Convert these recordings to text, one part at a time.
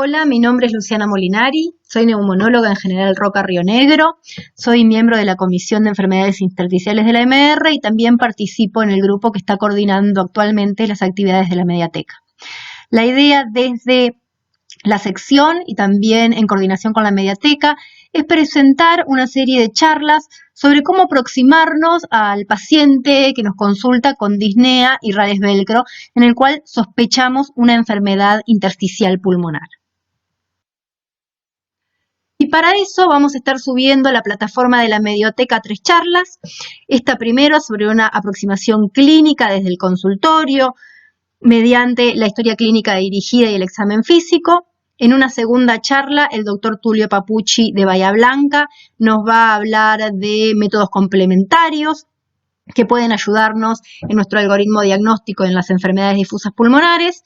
Hola, mi nombre es Luciana Molinari, soy neumonóloga en General Roca, Río Negro, soy miembro de la Comisión de Enfermedades Intersticiales de la MR y también participo en el grupo que está coordinando actualmente las actividades de la Mediateca. La idea desde la sección y también en coordinación con la Mediateca es presentar una serie de charlas sobre cómo aproximarnos al paciente que nos consulta con disnea y rales velcro, en el cual sospechamos una enfermedad intersticial pulmonar. Y para eso vamos a estar subiendo a la plataforma de la Medioteca 3 charlas. Esta primera sobre una aproximación clínica desde el consultorio, mediante la historia clínica dirigida y el examen físico. En una segunda charla, el doctor Tulio Papucci de Bahía Blanca nos va a hablar de métodos complementarios que pueden ayudarnos en nuestro algoritmo diagnóstico en las enfermedades difusas pulmonares.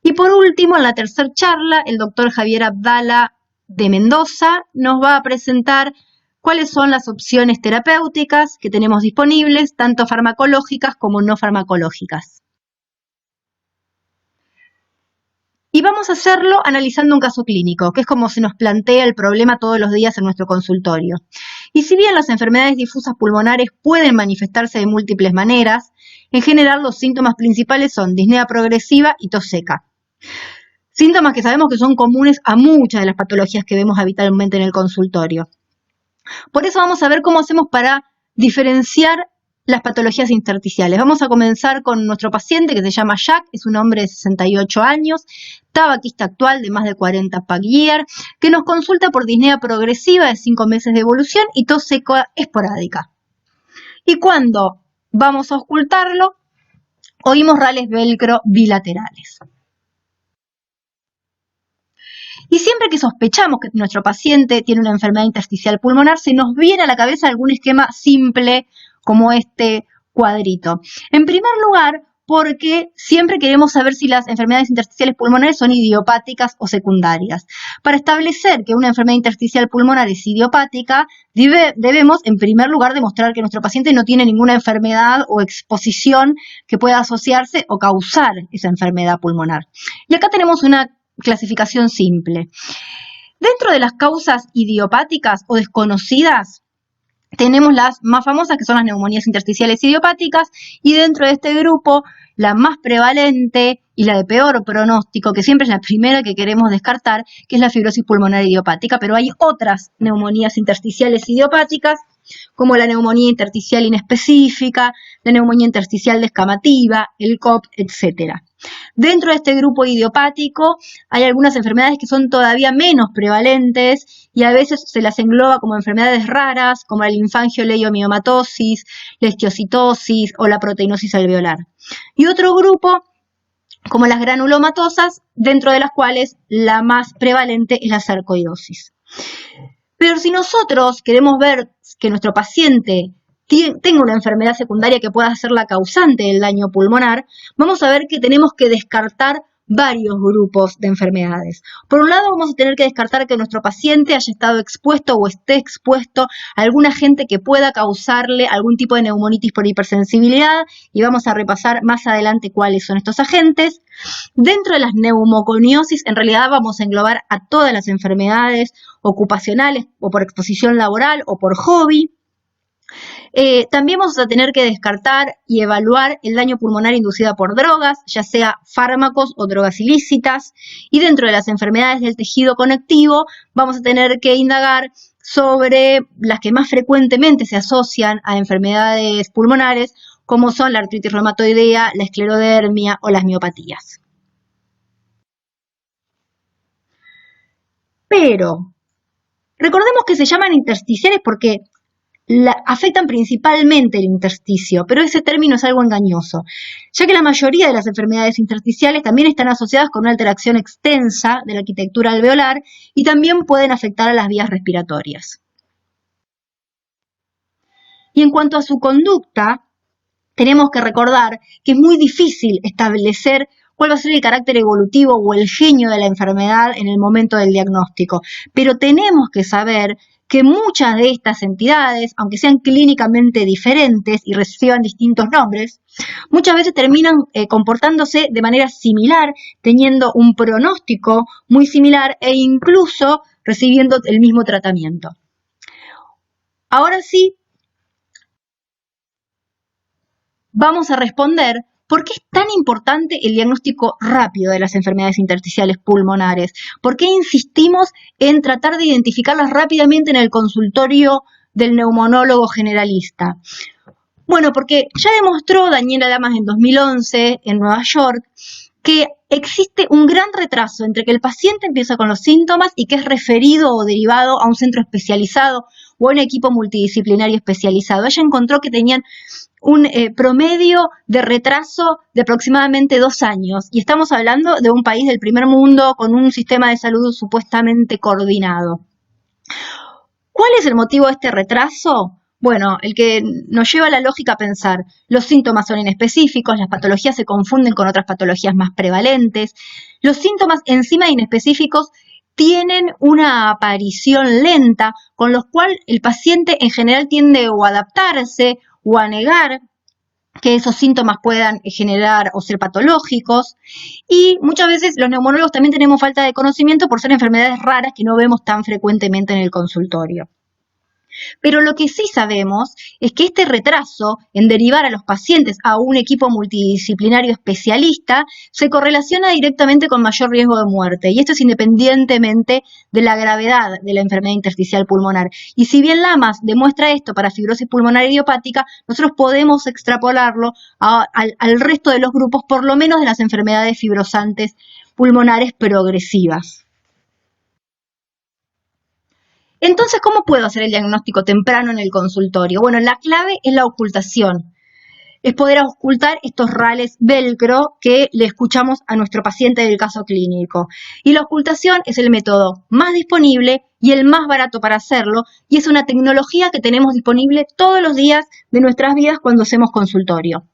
Y por último, en la tercera charla, el doctor Javier Abdala de Mendoza nos va a presentar cuáles son las opciones terapéuticas que tenemos disponibles, tanto farmacológicas como no farmacológicas. Y vamos a hacerlo analizando un caso clínico, que es como se nos plantea el problema todos los días en nuestro consultorio. Y si bien las enfermedades difusas pulmonares pueden manifestarse de múltiples maneras, en general los síntomas principales son disnea progresiva y tos seca. Síntomas que sabemos que son comunes a muchas de las patologías que vemos habitualmente en el consultorio. Por eso vamos a ver cómo hacemos para diferenciar las patologías intersticiales. Vamos a comenzar con nuestro paciente que se llama Jack, es un hombre de 68 años, tabaquista actual de más de 40 pack-year, que nos consulta por disnea progresiva de 5 meses de evolución y tos seca esporádica. Y cuando vamos a auscultarlo, oímos rales velcro bilaterales. Y siempre que sospechamos que nuestro paciente tiene una enfermedad intersticial pulmonar, se nos viene a la cabeza algún esquema simple como este cuadrito. En primer lugar, porque siempre queremos saber si las enfermedades intersticiales pulmonares son idiopáticas o secundarias. Para establecer que una enfermedad intersticial pulmonar es idiopática, debemos, en primer lugar, demostrar que nuestro paciente no tiene ninguna enfermedad o exposición que pueda asociarse o causar esa enfermedad pulmonar. Y acá tenemos una clasificación simple. Dentro de las causas idiopáticas o desconocidas, tenemos las más famosas, que son las neumonías intersticiales idiopáticas, y dentro de este grupo, la más prevalente y la de peor pronóstico, que siempre es la primera que queremos descartar, que es la fibrosis pulmonar idiopática, pero hay otras neumonías intersticiales idiopáticas, como la neumonía intersticial inespecífica, la neumonía intersticial descamativa, el COP, etc. Dentro de este grupo idiopático hay algunas enfermedades que son todavía menos prevalentes y a veces se las engloba como enfermedades raras, como la linfangioleiomyomatosis, la histiocytosis o la proteinosis alveolar. Y otro grupo, como las granulomatosas, dentro de las cuales la más prevalente es la sarcoidosis. Pero si nosotros queremos ver que nuestro paciente tenga una enfermedad secundaria que pueda ser la causante del daño pulmonar, vamos a ver que tenemos que descartar varios grupos de enfermedades. Por un lado, vamos a tener que descartar que nuestro paciente haya estado expuesto o esté expuesto a algún agente que pueda causarle algún tipo de neumonitis por hipersensibilidad, y vamos a repasar más adelante cuáles son estos agentes. Dentro de las neumoconiosis, en realidad vamos a englobar a todas las enfermedades ocupacionales o por exposición laboral o por hobby. También vamos a tener que descartar y evaluar el daño pulmonar inducido por drogas, ya sea fármacos o drogas ilícitas, y dentro de las enfermedades del tejido conectivo vamos a tener que indagar sobre las que más frecuentemente se asocian a enfermedades pulmonares, como son la artritis reumatoidea, la esclerodermia o las miopatías. Pero recordemos que se llaman intersticiales porque afectan principalmente el intersticio, pero ese término es algo engañoso, ya que la mayoría de las enfermedades intersticiales también están asociadas con una alteración extensa de la arquitectura alveolar y también pueden afectar a las vías respiratorias. Y en cuanto a su conducta, tenemos que recordar que es muy difícil establecer cuál va a ser el carácter evolutivo o el genio de la enfermedad en el momento del diagnóstico, pero tenemos que saber que muchas de estas entidades, aunque sean clínicamente diferentes y reciban distintos nombres, muchas veces terminan comportándose de manera similar, teniendo un pronóstico muy similar e incluso recibiendo el mismo tratamiento. Ahora sí, vamos a responder por qué es tan importante el diagnóstico rápido de las enfermedades intersticiales pulmonares. ¿Por qué insistimos en tratar de identificarlas rápidamente en el consultorio del neumonólogo generalista? Bueno, porque ya demostró Daniela Lamas en 2011 en Nueva York que existe un gran retraso entre que el paciente empieza con los síntomas y que es referido o derivado a un centro especializado o a un equipo multidisciplinario especializado. Ella encontró que tenían un promedio de retraso de aproximadamente 2 años, y estamos hablando de un país del primer mundo con un sistema de salud supuestamente coordinado. ¿Cuál es el motivo de este retraso? Bueno, el que nos lleva a la lógica a pensar, los síntomas son inespecíficos, las patologías se confunden con otras patologías más prevalentes, los síntomas encima de inespecíficos tienen una aparición lenta, con lo cual el paciente en general tiende o a adaptarse o a negar que esos síntomas puedan generar o ser patológicos, y muchas veces los neumonólogos también tenemos falta de conocimiento por ser enfermedades raras que no vemos tan frecuentemente en el consultorio. Pero lo que sí sabemos es que este retraso en derivar a los pacientes a un equipo multidisciplinario especialista se correlaciona directamente con mayor riesgo de muerte, y esto es independientemente de la gravedad de la enfermedad intersticial pulmonar. Y si bien Lamas demuestra esto para fibrosis pulmonar idiopática, nosotros podemos extrapolarlo al resto de los grupos, por lo menos de las enfermedades fibrosantes pulmonares progresivas. Entonces, ¿cómo puedo hacer el diagnóstico temprano en el consultorio? Bueno, la clave es la ocultación. Es poder ocultar estos rales velcro que le escuchamos a nuestro paciente del caso clínico. Y la ocultación es el método más disponible y el más barato para hacerlo, y es una tecnología que tenemos disponible todos los días de nuestras vidas cuando hacemos consultorio.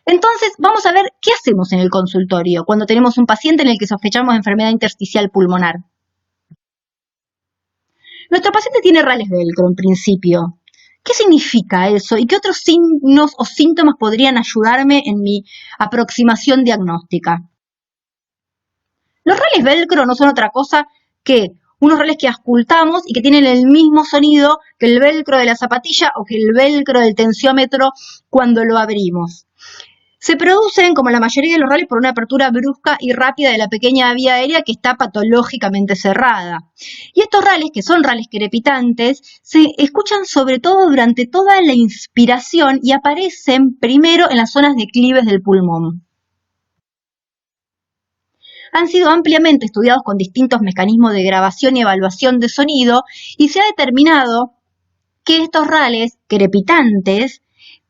Entonces, vamos a ver qué hacemos en el consultorio cuando tenemos un paciente en el que sospechamos enfermedad intersticial pulmonar. Nuestro paciente tiene rales velcro en principio. ¿Qué significa eso? ¿Y qué otros signos o síntomas podrían ayudarme en mi aproximación diagnóstica? Los rales velcro no son otra cosa que unos rales que auscultamos y que tienen el mismo sonido que el velcro de la zapatilla o que el velcro del tensiómetro cuando lo abrimos. Se producen, como la mayoría de los rales, por una apertura brusca y rápida de la pequeña vía aérea que está patológicamente cerrada. Y estos rales, que son rales crepitantes, se escuchan sobre todo durante toda la inspiración y aparecen primero en las zonas declives del pulmón. Han sido ampliamente estudiados con distintos mecanismos de grabación y evaluación de sonido, y se ha determinado que estos rales crepitantes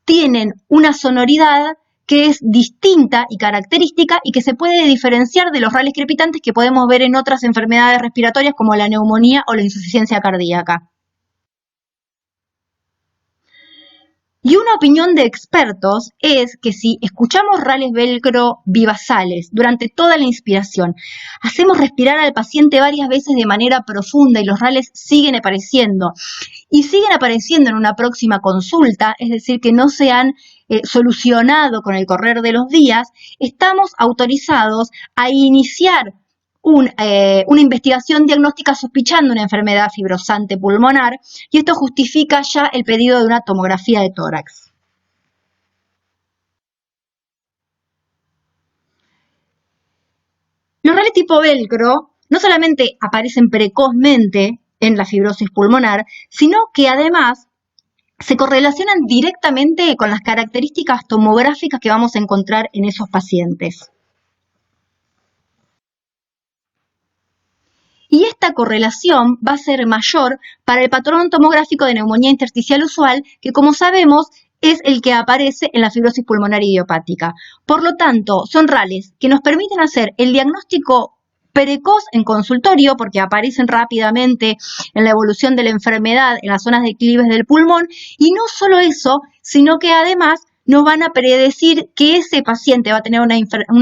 tienen una sonoridad que es distinta y característica y que se puede diferenciar de los rales crepitantes que podemos ver en otras enfermedades respiratorias como la neumonía o la insuficiencia cardíaca. Y una opinión de expertos es que si escuchamos rales velcro vivasales durante toda la inspiración, hacemos respirar al paciente varias veces de manera profunda y los rales siguen apareciendo en una próxima consulta, es decir, que no se han solucionado con el correr de los días, estamos autorizados a iniciar una investigación diagnóstica sospechando una enfermedad fibrosante pulmonar, y esto justifica ya el pedido de una tomografía de tórax. Los rales tipo velcro no solamente aparecen precozmente en la fibrosis pulmonar, sino que además se correlacionan directamente con las características tomográficas que vamos a encontrar en esos pacientes. Y esta correlación va a ser mayor para el patrón tomográfico de neumonía intersticial usual, que como sabemos es el que aparece en la fibrosis pulmonar idiopática. Por lo tanto, son rales que nos permiten hacer el diagnóstico precoz en consultorio, porque aparecen rápidamente en la evolución de la enfermedad en las zonas declives del pulmón, y no solo eso, sino que además nos van a predecir que ese paciente va a tener una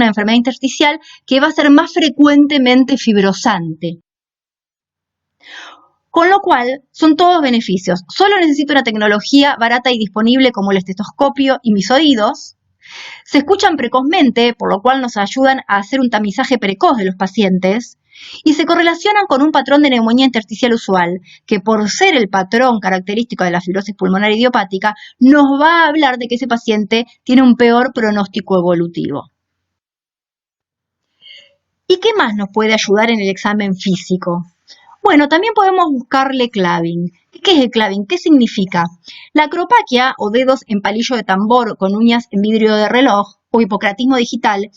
enfermedad intersticial que va a ser más frecuentemente fibrosante. Con lo cual, son todos beneficios. Solo necesito una tecnología barata y disponible como el estetoscopio y mis oídos. Se escuchan precozmente, por lo cual nos ayudan a hacer un tamizaje precoz de los pacientes. Y se correlacionan con un patrón de neumonía intersticial usual, que por ser el patrón característico de la fibrosis pulmonar idiopática, nos va a hablar de que ese paciente tiene un peor pronóstico evolutivo. ¿Y qué más nos puede ayudar en el examen físico? Bueno, también podemos buscarle claving. ¿Qué es el claving? ¿Qué significa? La acropaquia, o dedos en palillo de tambor con uñas en vidrio de reloj, o hipocratismo digital,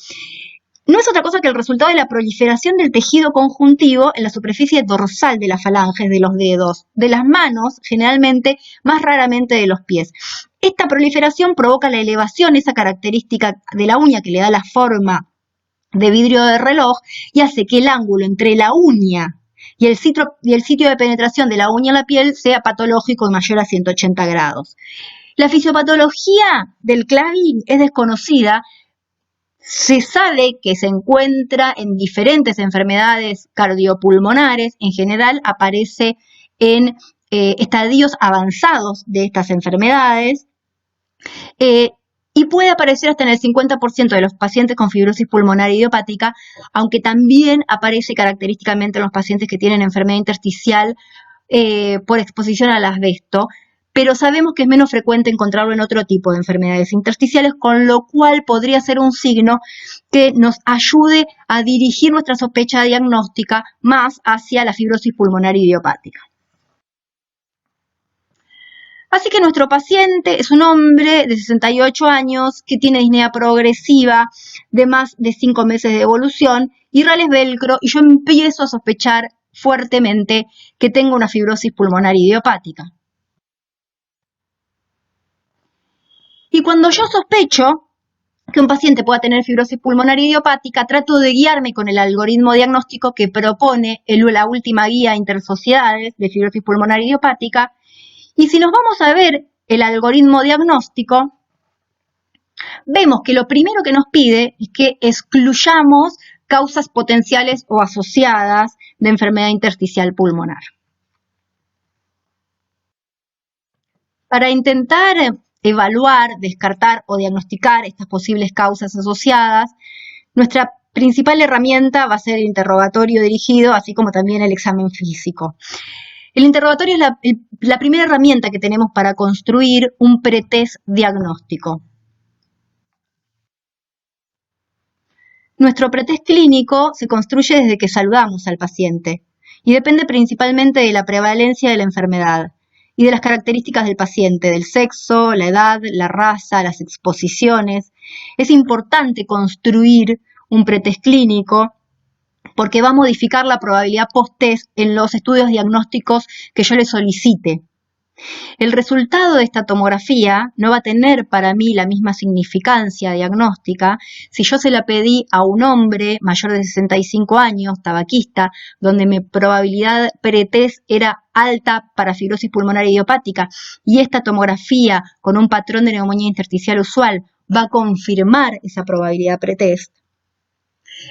no es otra cosa que el resultado de la proliferación del tejido conjuntivo en la superficie dorsal de las falanges de los dedos, de las manos, generalmente, más raramente de los pies. Esta proliferación provoca la elevación, esa característica de la uña que le da la forma de vidrio de reloj y hace que el ángulo entre la uña y el sitio de penetración de la uña en la piel sea patológico y mayor a 180 grados. La fisiopatología del claving es desconocida. Se sabe que se encuentra en diferentes enfermedades cardiopulmonares. En general aparece en estadios avanzados de estas enfermedades. Y puede aparecer hasta en el 50% de los pacientes con fibrosis pulmonar idiopática, aunque también aparece característicamente en los pacientes que tienen enfermedad intersticial por exposición al asbesto, pero sabemos que es menos frecuente encontrarlo en otro tipo de enfermedades intersticiales, con lo cual podría ser un signo que nos ayude a dirigir nuestra sospecha diagnóstica más hacia la fibrosis pulmonar idiopática. Así que nuestro paciente es un hombre de 68 años que tiene disnea progresiva de más de 5 meses de evolución y rales velcro, y yo empiezo a sospechar fuertemente que tengo una fibrosis pulmonar idiopática. Y cuando yo sospecho que un paciente pueda tener fibrosis pulmonar idiopática, trato de guiarme con el algoritmo diagnóstico que propone la última guía intersociedades de fibrosis pulmonar idiopática. Y si nos vamos a ver el algoritmo diagnóstico, vemos que lo primero que nos pide es que excluyamos causas potenciales o asociadas de enfermedad intersticial pulmonar. Para intentar evaluar, descartar o diagnosticar estas posibles causas asociadas, nuestra principal herramienta va a ser el interrogatorio dirigido, así como también el examen físico. El interrogatorio es la primera herramienta que tenemos para construir un pretest diagnóstico. Nuestro pretest clínico se construye desde que saludamos al paciente y depende principalmente de la prevalencia de la enfermedad y de las características del paciente, del sexo, la edad, la raza, las exposiciones. Es importante construir un pretest clínico porque va a modificar la probabilidad post-test en los estudios diagnósticos que yo le solicite. El resultado de esta tomografía no va a tener para mí la misma significancia diagnóstica si yo se la pedí a un hombre mayor de 65 años, tabaquista, donde mi probabilidad pretest era alta para fibrosis pulmonar idiopática, y esta tomografía con un patrón de neumonía intersticial usual va a confirmar esa probabilidad pretest.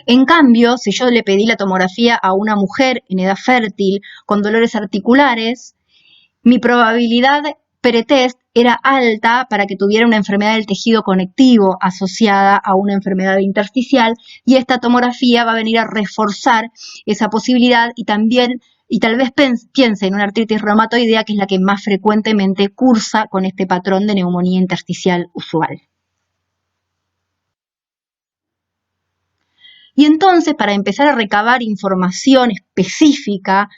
En cambio, si yo le pedí la tomografía a una mujer en edad fértil con dolores articulares, mi probabilidad pretest era alta para que tuviera una enfermedad del tejido conectivo asociada a una enfermedad intersticial, y esta tomografía va a venir a reforzar esa posibilidad y tal vez piense en una artritis reumatoidea, que es la que más frecuentemente cursa con este patrón de neumonía intersticial usual. Y entonces, para empezar a recabar información específica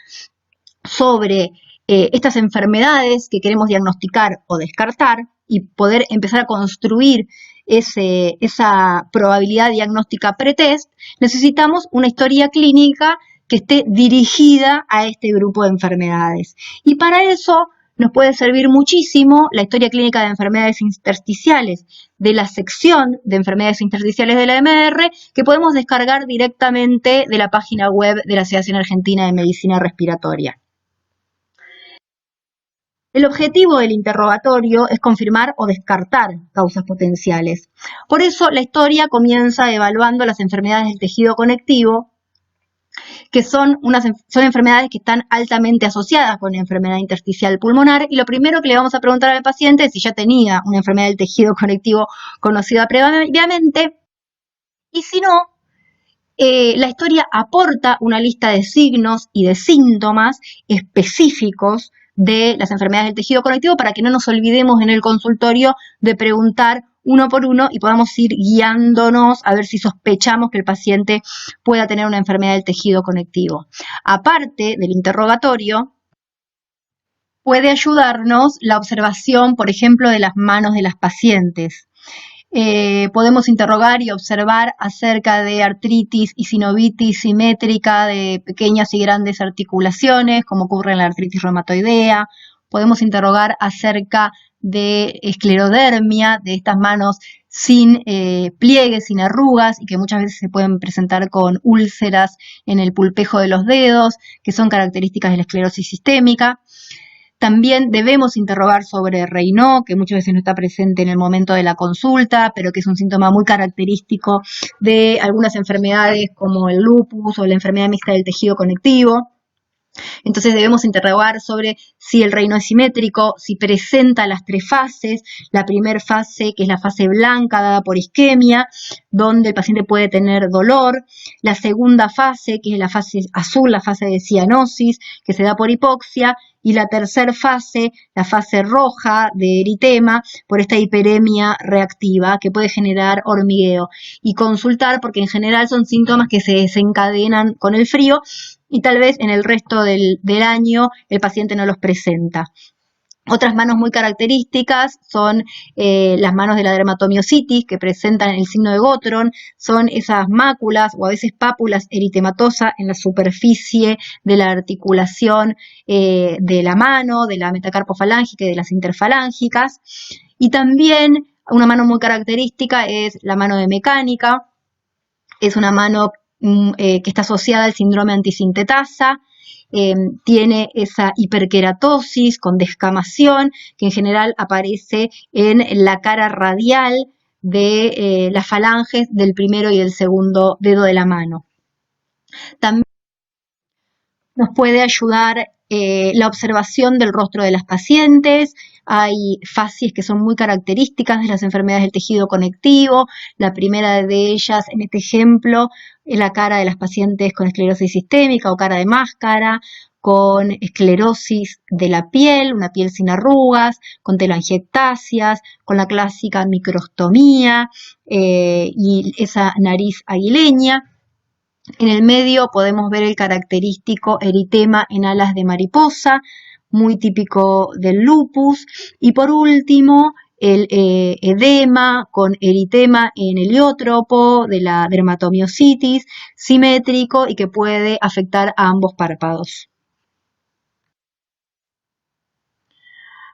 sobre estas enfermedades que queremos diagnosticar o descartar y poder empezar a construir esa probabilidad diagnóstica pretest, necesitamos una historia clínica que esté dirigida a este grupo de enfermedades. Y para eso nos puede servir muchísimo la historia clínica de enfermedades intersticiales de la sección de enfermedades intersticiales de la MR, que podemos descargar directamente de la página web de la Asociación Argentina de Medicina Respiratoria. El objetivo del interrogatorio es confirmar o descartar causas potenciales. Por eso la historia comienza evaluando las enfermedades del tejido conectivo que son enfermedades que están altamente asociadas con la enfermedad intersticial pulmonar, y lo primero que le vamos a preguntar al paciente es si ya tenía una enfermedad del tejido conectivo conocida previamente, y si no, la historia aporta una lista de signos y de síntomas específicos de las enfermedades del tejido conectivo para que no nos olvidemos en el consultorio de preguntar uno por uno y podamos ir guiándonos a ver si sospechamos que el paciente pueda tener una enfermedad del tejido conectivo. Aparte del interrogatorio, puede ayudarnos la observación, por ejemplo, de las manos de las pacientes. Podemos interrogar y observar acerca de artritis y sinovitis simétrica de pequeñas y grandes articulaciones, como ocurre en la artritis reumatoidea. Podemos interrogar acerca de esclerodermia, de estas manos sin pliegues, sin arrugas, y que muchas veces se pueden presentar con úlceras en el pulpejo de los dedos, que son características de la esclerosis sistémica. También debemos interrogar sobre Raynaud, que muchas veces no está presente en el momento de la consulta, pero que es un síntoma muy característico de algunas enfermedades como el lupus o la enfermedad mixta del tejido conectivo. Entonces debemos interrogar sobre si el Raynaud es simétrico, si presenta las tres fases, la primera fase, que es la fase blanca dada por isquemia, donde el paciente puede tener dolor, la segunda fase, que es la fase azul, la fase de cianosis, que se da por hipoxia, y la tercera fase, la fase roja de eritema, por esta hiperemia reactiva que puede generar hormigueo. Y consultar, porque en general son síntomas que se desencadenan con el frío y tal vez en el resto del año el paciente no los presenta. Otras manos muy características son las manos de la dermatomiositis, que presentan el signo de Gottron, son esas máculas o a veces pápulas eritematosas en la superficie de la articulación de la mano, de la metacarpofalángica y de las interfalángicas. Y también una mano muy característica es la mano de mecánica, es una mano que está asociada al síndrome antisintetasa. Tiene esa hiperkeratosis con descamación que en general aparece en la cara radial de las falanges del primero y del segundo dedo de la mano. También nos puede ayudar la observación del rostro de las pacientes. Hay facies que son muy características de las enfermedades del tejido conectivo. La primera de ellas, en este ejemplo, es la cara de las pacientes con esclerosis sistémica o cara de máscara, con esclerosis de la piel, una piel sin arrugas, con telangiectasias, con la clásica microstomía y esa nariz aguileña. En el medio podemos ver el característico eritema en alas de mariposa, muy típico del lupus. Y por último, el edema con eritema en heliótropo de la dermatomiositis, simétrico y que puede afectar a ambos párpados.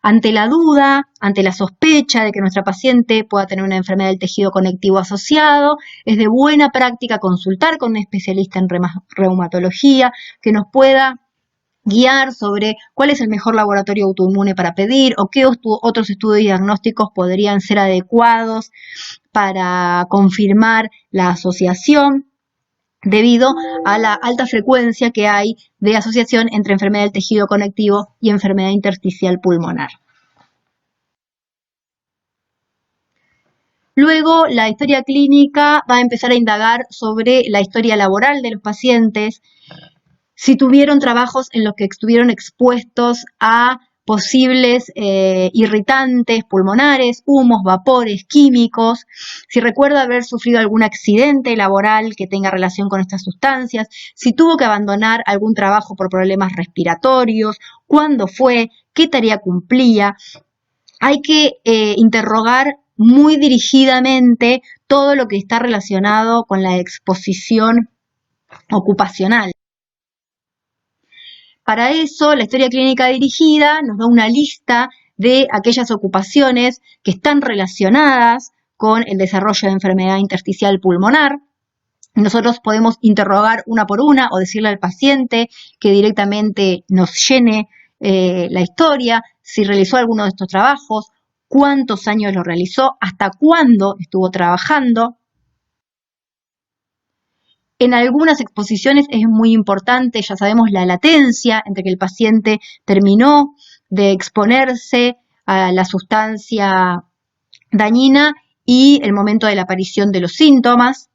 Ante la duda, ante la sospecha de que nuestra paciente pueda tener una enfermedad del tejido conectivo asociado, es de buena práctica consultar con un especialista en reumatología que nos pueda guiar sobre cuál es el mejor laboratorio autoinmune para pedir o qué otros estudios diagnósticos podrían ser adecuados para confirmar la asociación, debido a la alta frecuencia que hay de asociación entre enfermedad del tejido conectivo y enfermedad intersticial pulmonar. Luego, la historia clínica va a empezar a indagar sobre la historia laboral de los pacientes, si tuvieron trabajos en los que estuvieron expuestos a posibles irritantes pulmonares, humos, vapores, químicos, si recuerda haber sufrido algún accidente laboral que tenga relación con estas sustancias, si tuvo que abandonar algún trabajo por problemas respiratorios, cuándo fue, qué tarea cumplía. Hay que interrogar muy dirigidamente todo lo que está relacionado con la exposición ocupacional. Para eso, la historia clínica dirigida nos da una lista de aquellas ocupaciones que están relacionadas con el desarrollo de enfermedad intersticial pulmonar. Nosotros podemos interrogar una por una o decirle al paciente que directamente nos llene la historia, si realizó alguno de estos trabajos, cuántos años lo realizó, hasta cuándo estuvo trabajando. En algunas exposiciones es muy importante, ya sabemos, la latencia entre que el paciente terminó de exponerse a la sustancia dañina y el momento de la aparición de los síntomas.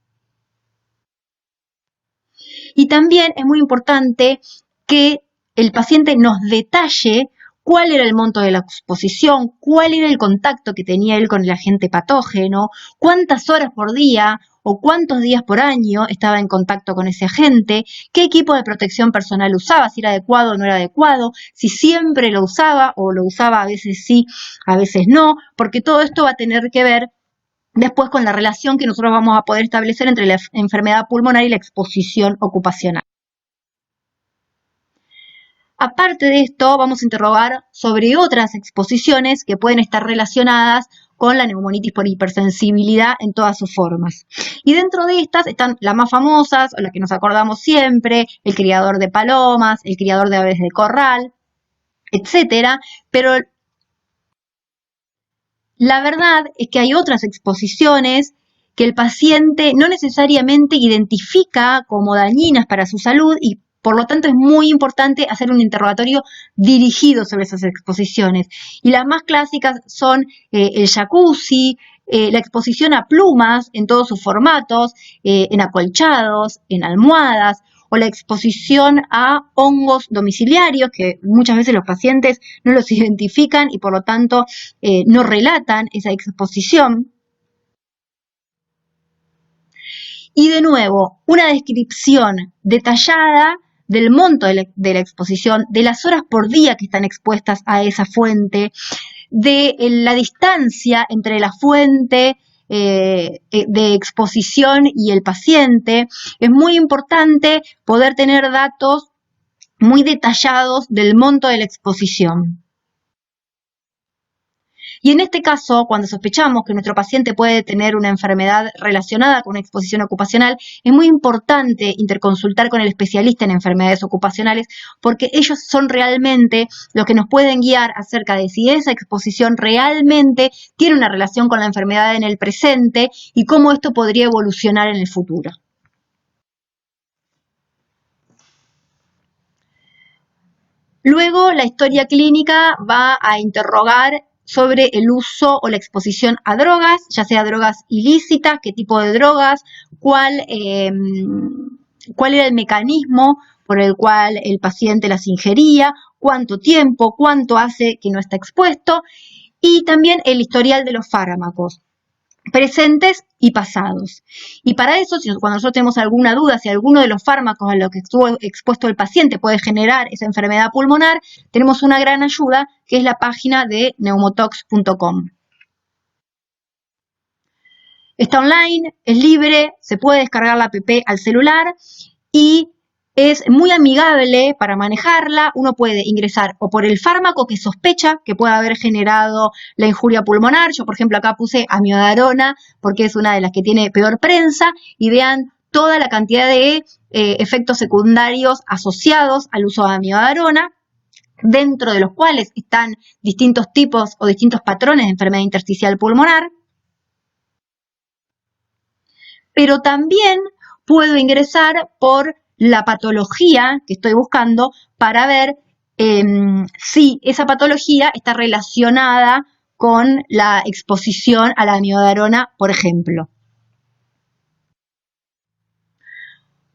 Y también es muy importante que el paciente nos detalle cuál era el monto de la exposición, cuál era el contacto que tenía él con el agente patógeno, cuántas horas por día o cuántos días por año estaba en contacto con ese agente, qué equipo de protección personal usaba, si era adecuado o no era adecuado, si siempre lo usaba o lo usaba a veces sí, a veces no, porque todo esto va a tener que ver después con la relación que nosotros vamos a poder establecer entre la enfermedad pulmonar y la exposición ocupacional. Aparte de esto, vamos a interrogar sobre otras exposiciones que pueden estar relacionadas con la neumonitis por hipersensibilidad en todas sus formas. Y dentro de estas están las más famosas, o las que nos acordamos siempre, el criador de palomas, el criador de aves de corral, etcétera, pero la verdad es que hay otras exposiciones que el paciente no necesariamente identifica como dañinas para su salud y por lo tanto es muy importante hacer un interrogatorio dirigido sobre esas exposiciones. Y las más clásicas son el jacuzzi, la exposición a plumas en todos sus formatos, en acolchados, en almohadas, o la exposición a hongos domiciliarios, que muchas veces los pacientes no los identifican y por lo tanto no relatan esa exposición. Y de nuevo, una descripción detallada del monto de la exposición, de las horas por día que están expuestas a esa fuente, de la distancia entre la fuente de exposición y el paciente. Es muy importante poder tener datos muy detallados del monto de la exposición. Y en este caso, cuando sospechamos que nuestro paciente puede tener una enfermedad relacionada con una exposición ocupacional, es muy importante interconsultar con el especialista en enfermedades ocupacionales porque ellos son realmente los que nos pueden guiar acerca de si esa exposición realmente tiene una relación con la enfermedad en el presente y cómo esto podría evolucionar en el futuro. Luego, la historia clínica va a interrogar sobre el uso o la exposición a drogas, ya sea drogas ilícitas, qué tipo de drogas, cuál era el mecanismo por el cual el paciente las ingería, cuánto tiempo, cuánto hace que no está expuesto, y también el historial de los fármacos presentes y pasados. Y para eso, cuando nosotros tenemos alguna duda si alguno de los fármacos a los que estuvo expuesto el paciente puede generar esa enfermedad pulmonar, tenemos una gran ayuda que es la página de neumotox.com. Está online, es libre, se puede descargar la app al celular y es muy amigable para manejarla. Uno puede ingresar o por el fármaco que sospecha que pueda haber generado la injuria pulmonar. Yo, por ejemplo, acá puse amiodarona porque es una de las que tiene peor prensa y vean toda la cantidad de efectos secundarios asociados al uso de amiodarona, dentro de los cuales están distintos tipos o distintos patrones de enfermedad intersticial pulmonar. Pero también puedo ingresar por la patología que estoy buscando para ver si esa patología está relacionada con la exposición a la amiodarona, por ejemplo.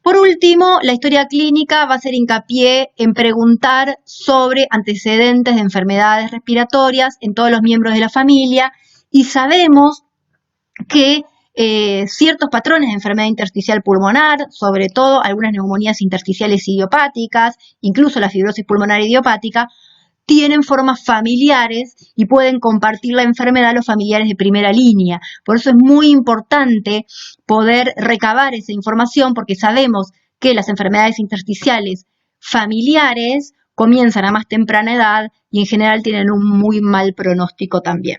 Por último, la historia clínica va a hacer hincapié en preguntar sobre antecedentes de enfermedades respiratorias en todos los miembros de la familia y sabemos que ciertos patrones de enfermedad intersticial pulmonar, sobre todo algunas neumonías intersticiales idiopáticas, incluso la fibrosis pulmonar idiopática, tienen formas familiares y pueden compartir la enfermedad a los familiares de primera línea. Por eso es muy importante poder recabar esa información porque sabemos que las enfermedades intersticiales familiares comienzan a más temprana edad y en general tienen un muy mal pronóstico también.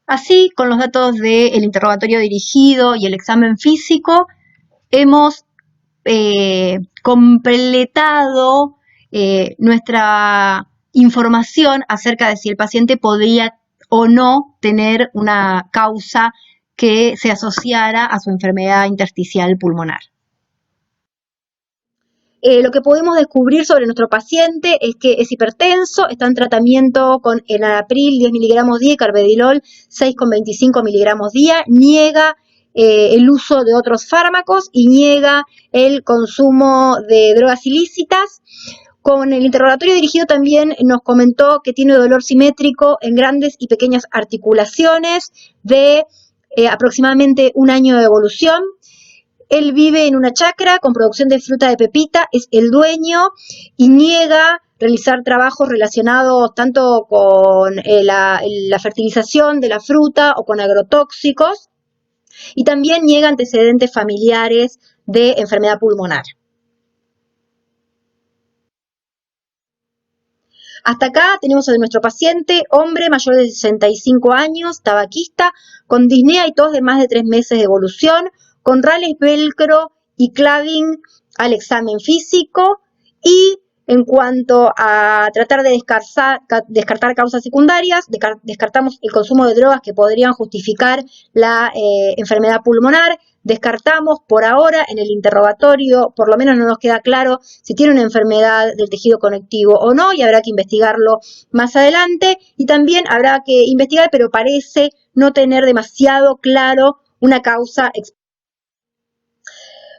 Así, con los datos del interrogatorio dirigido y el examen físico, hemos completado nuestra información acerca de si el paciente podría o no tener una causa que se asociara a su enfermedad intersticial pulmonar. Lo que podemos descubrir sobre nuestro paciente es que es hipertenso, está en tratamiento con enalapril 10 miligramos día y carvedilol 6,25 miligramos día, niega el uso de otros fármacos y niega el consumo de drogas ilícitas. Con el interrogatorio dirigido también nos comentó que tiene dolor simétrico en grandes y pequeñas articulaciones de aproximadamente un año de evolución. Él vive en una chacra con producción de fruta de pepita, es el dueño y niega realizar trabajos relacionados tanto con la fertilización de la fruta o con agrotóxicos, y también niega antecedentes familiares de enfermedad pulmonar. Hasta acá tenemos a nuestro paciente, hombre mayor de 65 años, tabaquista, con disnea y tos de más de 3 meses de evolución, con rales velcro y claving al examen físico, y en cuanto a tratar de descartar causas secundarias, descartamos el consumo de drogas que podrían justificar la enfermedad pulmonar. Descartamos por ahora en el interrogatorio, por lo menos no nos queda claro si tiene una enfermedad del tejido conectivo o no, y habrá que investigarlo más adelante, y también habrá que investigar, pero parece no tener demasiado claro una causa.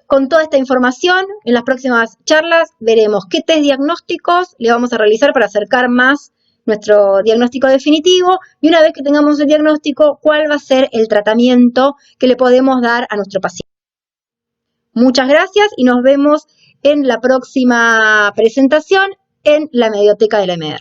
Con toda esta información, en las próximas charlas veremos qué test diagnósticos le vamos a realizar para acercar más nuestro diagnóstico definitivo, y una vez que tengamos el diagnóstico, cuál va a ser el tratamiento que le podemos dar a nuestro paciente. Muchas gracias y nos vemos en la próxima presentación en la Medioteca de la MR.